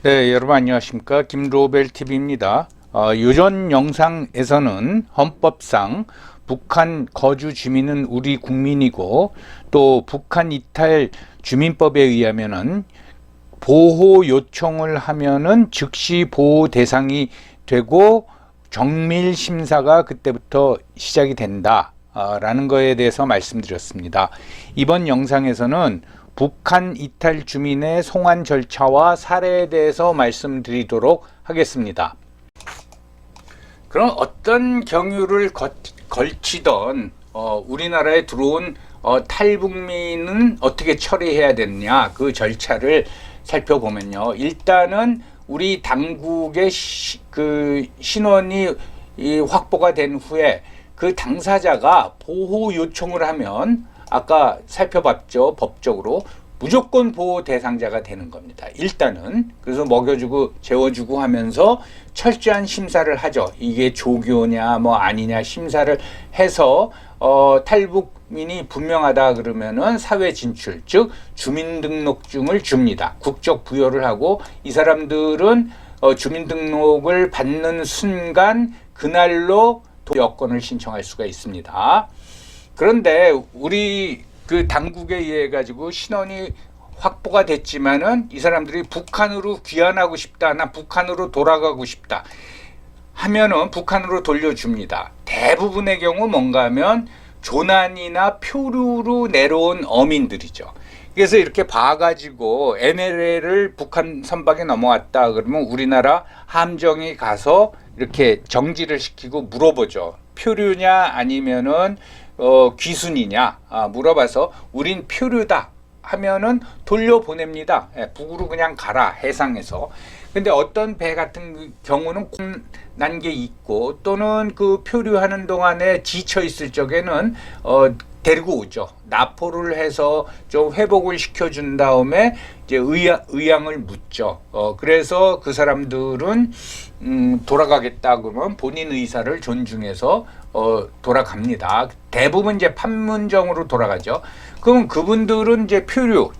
네, 여러분 안녕하십니까? 김로벨TV입니다. 요전 영상에서는 헌법상 북한 거주 주민은 우리 국민이고 또 북한 이탈 주민법에 의하면은 보호 요청을 하면은 즉시 보호 대상이 되고 정밀 심사가 그때부터 시작이 된다. 라는 거에 대해서 말씀드렸습니다. 이번 영상에서는 북한 이탈 주민의 송환 절차와 사례에 대해서 말씀드리도록 하겠습니다. 그럼 어떤 경유를 걸치던 우리나라에 들어온 탈북민은 어떻게 처리해야 되느냐, 그 절차를 살펴보면요. 일단은 우리 당국의 그 신원이 확보가 된 후에 그 당사자가 보호 요청을 하면 아까 살펴봤죠. 법적으로 무조건 보호 대상자가 되는 겁니다. 일단은. 그래서 먹여주고 재워주고 하면서 철저한 심사를 하죠. 이게 조교냐 뭐 아니냐 심사를 해서 탈북민이 분명하다 그러면은 사회 진출, 즉 주민등록증을 줍니다. 국적 부여를 하고 이 사람들은 주민등록을 받는 순간 그날로 여권을 신청할 수가 있습니다. 그런데 우리 그 당국에 의해 가지고 신원이 확보가 됐지만은 이 사람들이 북한으로 귀환하고 싶다, 나 북한으로 돌아가고 싶다 하면은 북한으로 돌려줍니다. 대부분의 경우 뭔가 하면 조난이나 표류로 내려온 어민들이죠. 그래서 이렇게 봐가지고 NLL을 북한 선박에 넘어왔다 그러면 우리나라 함정이 가서 이렇게 정지를 시키고 물어보죠. 표류냐 아니면은 귀순이냐 물어봐서 우린 표류다 하면은 돌려보냅니다. 북으로 그냥 가라, 해상에서. 근데 어떤 배 같은 경우는 난 게 있고 또는 그 표류하는 동안에 지쳐 있을 적에는 데리고 오죠. 납포를 해서 좀 회복을 시켜준 다음에 이제 의향을 묻죠. 그래서 그 사람들은 돌아가겠다 그러면 본인 의사를 존중해서 돌아갑니다. 대부분 이제 판문점으로 돌아가죠. 그럼 그분들은 이제 표류,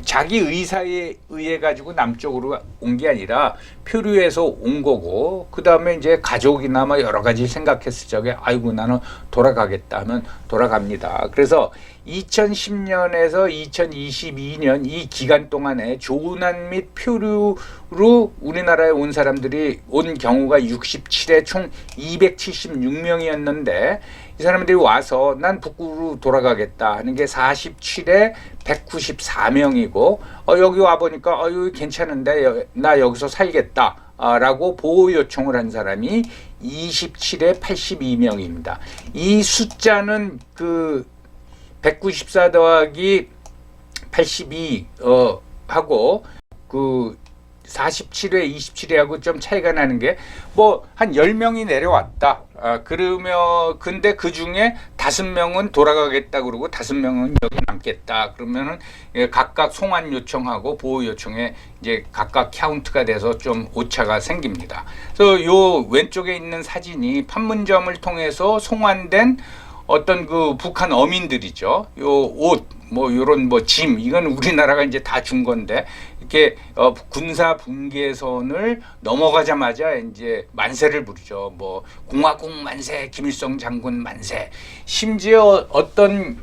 자기 의사에 의해 가지고 남쪽으로 온 게 아니라 표류해서 온 거고, 그 다음에 이제 가족이나 뭐 여러 가지 생각했을 적에 아이고 나는 돌아가겠다 하면 돌아갑니다. 그래서 2010년에서 2022년 이 기간 동안에 조난 및 표류로 우리나라에 온 사람들이 온 경우가 67에 총 276명이었는데 이 사람들이 와서 난 북으로 돌아가겠다 하는 게 47에 194명이고 여기 와보니까 여기 괜찮은데 나 여기서 살겠다 라고 보호 요청을 한 사람이 27에 82명입니다. 이 숫자는 그 194 더하기 82 하고 그 47회 27회하고 좀 차이가 나는 게 뭐 한 10명이 내려왔다. 그러면 근데 그 중에 5명은 돌아가겠다 그러고 5명은 여기 남겠다. 그러면은 각각 송환 요청하고 보호 요청에 이제 각각 카운트가 돼서 좀 오차가 생깁니다. 그래서 요 왼쪽에 있는 사진이 판문점을 통해서 송환된 어떤 그 북한 어민들이죠. 요 옷, 뭐 요런 뭐 짐, 이건 우리나라가 이제 다 준 건데 이렇게 군사 분계선을 넘어가자마자 이제 만세를 부르죠. 뭐 공화국 만세, 김일성 장군 만세. 심지어 어떤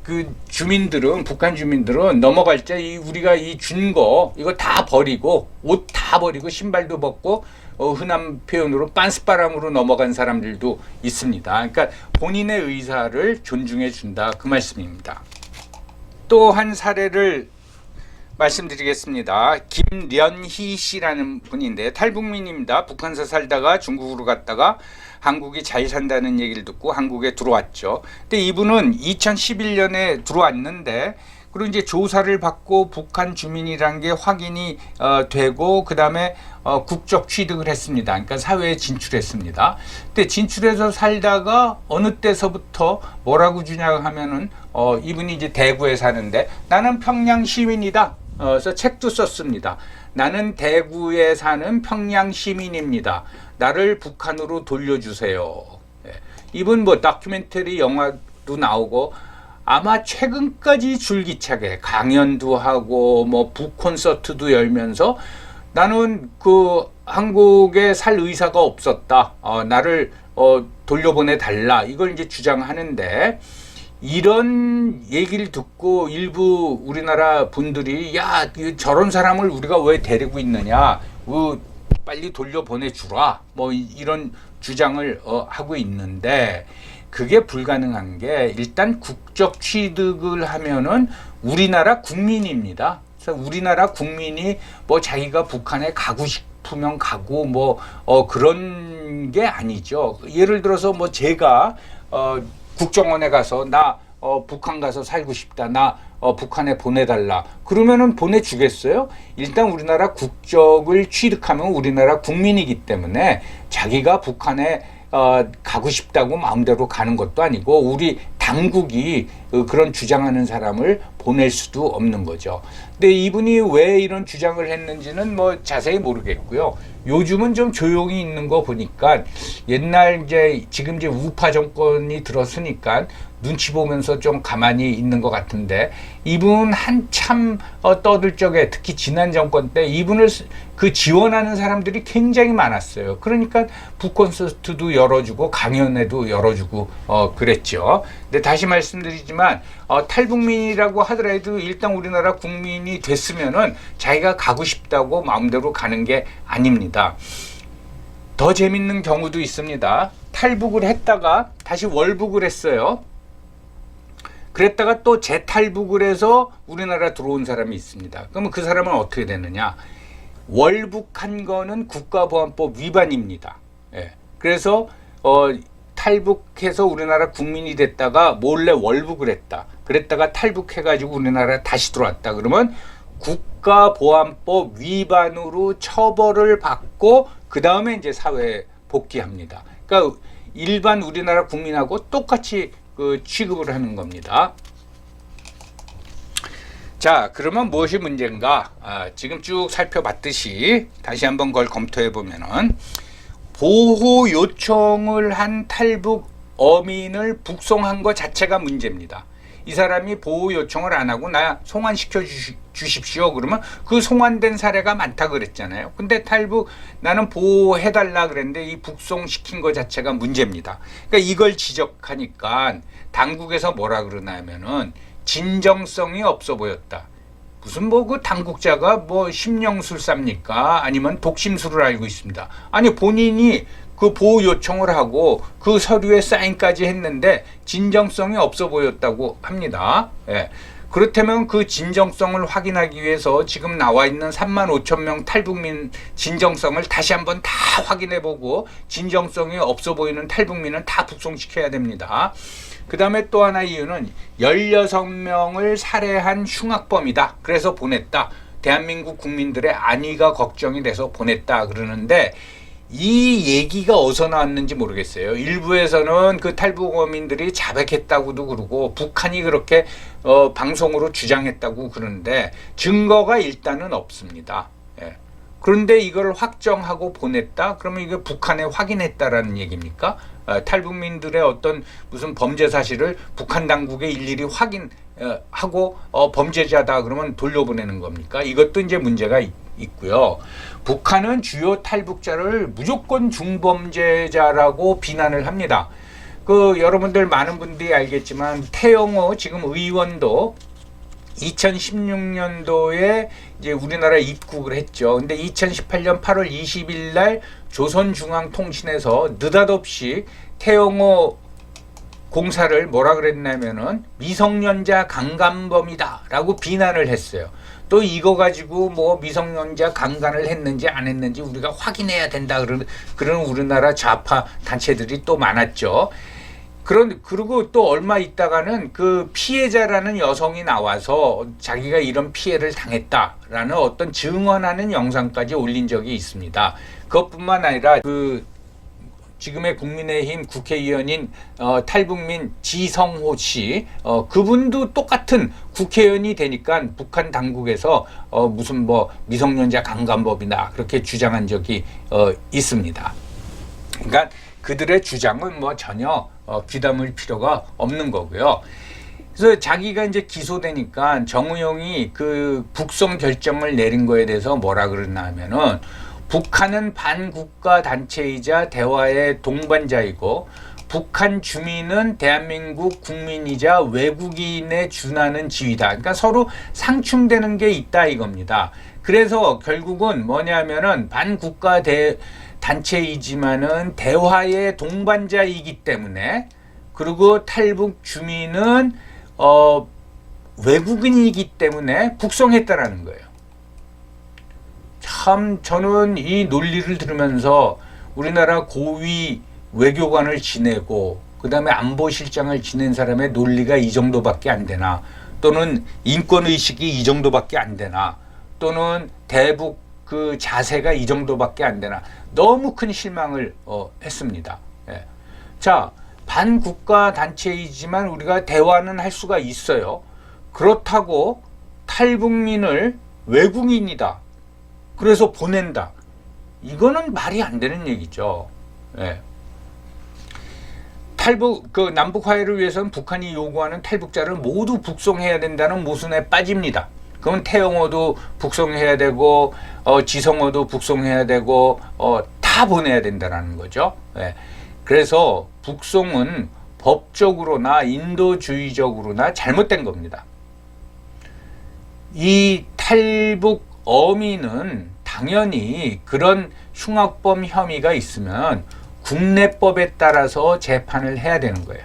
그 주민들은, 북한 주민들은 넘어갈 때 우리가 이 준 거 이거 다 버리고 옷 다 버리고 신발도 벗고 흔한 표현으로 빤스바람으로 넘어간 사람들도 있습니다. 그러니까 본인의 의사를 존중해 준다, 그 말씀입니다. 또 한 사례를 말씀드리겠습니다. 김련희 씨라는 분인데 탈북민입니다. 북한서 살다가 중국으로 갔다가 한국이 잘 산다는 얘기를 듣고 한국에 들어왔죠. 근데 이분은 2011년에 들어왔는데 그리고 이제 조사를 받고 북한 주민이란 게 확인이 되고 그 다음에 국적 취득을 했습니다. 그러니까 사회에 진출했습니다. 근데 진출해서 살다가 어느 때서부터 뭐라고 주냐 하면은 이분이 이제 대구에 사는데 나는 평양 시민이다. 그래서 책도 썼습니다. 나는 대구에 사는 평양 시민입니다. 나를 북한으로 돌려주세요. 이분 뭐 다큐멘터리 영화도 나오고 아마 최근까지 줄기차게 강연도 하고 뭐 북콘서트도 열면서 나는 그 한국에 살 의사가 없었다. 나를 돌려보내 달라. 이걸 이제 주장하는데, 이런 얘기를 듣고 일부 우리나라 분들이 야, 저런 사람을 우리가 왜 데리고 있느냐, 빨리 돌려보내 주라, 뭐 이런 주장을 하고 있는데, 그게 불가능한 게, 일단 국적 취득을 하면은 우리나라 국민입니다. 그래서 우리나라 국민이 뭐 자기가 북한에 가고 싶으면 가고 뭐 그런 게 아니죠. 예를 들어서 뭐 제가 국정원에 가서 나 북한 가서 살고 싶다, 나 북한에 보내달라 그러면은 보내주겠어요? 일단 우리나라 국적을 취득하면 우리나라 국민이기 때문에 자기가 북한에 가고 싶다고 마음대로 가는 것도 아니고, 우리 당국이 그런 주장하는 사람을 보낼 수도 없는 거죠. 근데 이분이 왜 이런 주장을 했는지는 뭐 자세히 모르겠고요. 요즘은 좀 조용히 있는 거 보니까, 옛날 지금 우파 정권이 들었으니까 눈치 보면서 좀 가만히 있는 것 같은데, 이분 한참 떠들 적에, 특히 지난 정권 때 이분을 지원하는 사람들이 굉장히 많았어요. 그러니까 북콘서트도 열어주고 강연회도 열어주고 그랬죠. 근데 다시 말씀드리지만 탈북민이라고 하더라도 일단 우리나라 국민이 됐으면은 자기가 가고 싶다고 마음대로 가는 게 아닙니다. 더 재밌는 경우도 있습니다. 탈북을 했다가 다시 월북을 했어요. 그랬다가 또 재탈북을 해서 우리나라 들어온 사람이 있습니다. 그러면 그 사람은 어떻게 되느냐? 월북한 거는 국가보안법 위반입니다. 예. 그래서 탈북해서 우리나라 국민이 됐다가 몰래 월북을 했다. 그랬다가 탈북해가지고 우리나라에 다시 들어왔다. 그러면 국가보안법 위반으로 처벌을 받고 그 다음에 이제 사회에 복귀합니다. 그러니까 일반 우리나라 국민하고 똑같이 취급을 하는 겁니다. 자, 그러면 무엇이 문제인가? 지금 쭉 살펴봤듯이 다시 한번 그걸 검토해 보면은, 보호 요청을 한 탈북 어민을 북송한 것 자체가 문제입니다. 이 사람이 보호 요청을 안 하고 나 송환시켜 주십시오 그러면 그 송환된 사례가 많다 그랬잖아요. 근데 나는 보호해달라 그랬는데 이 북송시킨 것 자체가 문제입니다. 그러니까 이걸 지적하니까 당국에서 뭐라 그러냐면은 진정성이 없어 보였다. 무슨 그 당국자가 심령술사입니까? 아니면 독심술을 알고 있습니다. 아니, 본인이 그 보호 요청을 하고 그 서류에 사인까지 했는데 진정성이 없어 보였다고 합니다. 예. 그렇다면 그 진정성을 확인하기 위해서 지금 나와 있는 35,000명 탈북민 진정성을 다시 한번 다 확인해보고, 진정성이 없어 보이는 탈북민은 다 북송시켜야 됩니다. 그 다음에 또 하나 이유는 16명을 살해한 흉악범이다. 그래서 보냈다. 대한민국 국민들의 안위가 걱정이 돼서 보냈다 그러는데, 이 얘기가 어디서 나왔는지 모르겠어요. 일부에서는 그 탈북어민들이 자백했다고도 그러고 북한이 그렇게 방송으로 주장했다고 그러는데 증거가 일단은 없습니다. 예. 그런데 이걸 확정하고 보냈다? 그러면 이게 북한에 확인했다라는 얘기입니까? 탈북민들의 어떤 무슨 범죄 사실을 북한 당국에 일일이 확인하고 범죄자다 그러면 돌려보내는 겁니까? 이것도 이제 문제가 있고요. 북한은 주요 탈북자를 무조건 중범죄자라고 비난을 합니다. 여러분들 많은 분들이 알겠지만 태영호 지금 의원도 2016년도에 이제 우리나라 입국을 했죠. 근데 2018년 8월 20일 날 조선중앙통신에서 느닷없이 태영호 공사를 뭐라 그랬냐면은 미성년자 강간범이다 라고 비난을 했어요. 또 이거 가지고 미성년자 강간을 했는지 안 했는지 우리가 확인해야 된다 그런 우리나라 좌파 단체들이 또 많았죠. 그리고 또 얼마 있다가는 그 피해자라는 여성이 나와서 자기가 이런 피해를 당했다라는 어떤 증언하는 영상까지 올린 적이 있습니다. 그것뿐만 아니라 지금의 국민의힘 국회의원인 탈북민 지성호 씨, 그분도 똑같은 국회의원이 되니까 북한 당국에서 무슨 미성년자 강간법이다 그렇게 주장한 적이 있습니다. 그러니까 그들의 주장은 전혀 귀담을 필요가 없는 거고요. 그래서 자기가 이제 기소되니까 정의용이 그 북송 결정을 내린 거에 대해서 뭐라 그러나 하면은 북한은 반국가 단체이자 대화의 동반자이고 북한 주민은 대한민국 국민이자 외국인에 준하는 지위다. 그러니까 서로 상충되는 게 있다 이겁니다. 그래서 결국은 뭐냐면은 반국가 단체이지만은 대화의 동반자이기 때문에, 그리고 탈북 주민은 외국인이기 때문에 북송했다라는 거예요. 참 저는 이 논리를 들으면서 우리나라 고위 외교관을 지내고 그 다음에 안보실장을 지낸 사람의 논리가 이 정도밖에 안 되나, 또는 인권의식이 이 정도밖에 안 되나, 또는 대북 그 자세가 이 정도밖에 안 되나, 너무 큰 실망을 했습니다. 예. 자, 반국가 단체이지만 우리가 대화는 할 수가 있어요. 그렇다고 탈북민을 외국인이다, 그래서 보낸다, 이거는 말이 안 되는 얘기죠. 예. 남북 화해를 위해서는 북한이 요구하는 탈북자를 모두 북송해야 된다는 모순에 빠집니다. 그럼 태영호도 북송해야 되고 지성호도 북송해야 되고 다 보내야 된다는 거죠. 예. 그래서 북송은 법적으로나 인도주의적으로나 잘못된 겁니다. 이 탈북 어민은 당연히 그런 흉악범 혐의가 있으면 국내법에 따라서 재판을 해야 되는 거예요.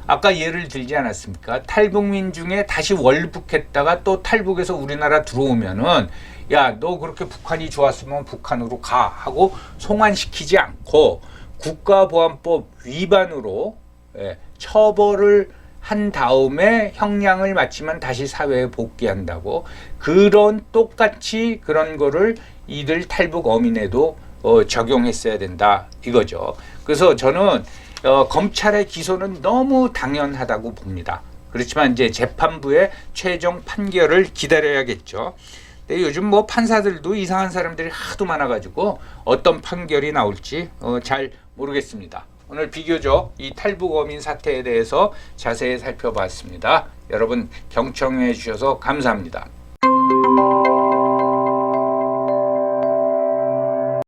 아까 예를 들지 않았습니까? 탈북민 중에 다시 월북했다가 또 탈북해서 우리나라 들어오면은 야, 너 그렇게 북한이 좋았으면 북한으로 가 하고 송환시키지 않고 국가보안법 위반으로 처벌을 한 다음에 형량을 마치면 다시 사회에 복귀한다고, 그런 똑같이 그런 거를 이들 탈북 어민에도 적용했어야 된다 이거죠. 그래서 저는 검찰의 기소는 너무 당연하다고 봅니다. 그렇지만 이제 재판부의 최종 판결을 기다려야겠죠. 근데 요즘 뭐 판사들도 이상한 사람들이 하도 많아가지고 어떤 판결이 나올지 잘 모르겠습니다. 오늘 비교적 이 탈북 어민 사태에 대해서 자세히 살펴봤습니다. 여러분 경청해 주셔서 감사합니다.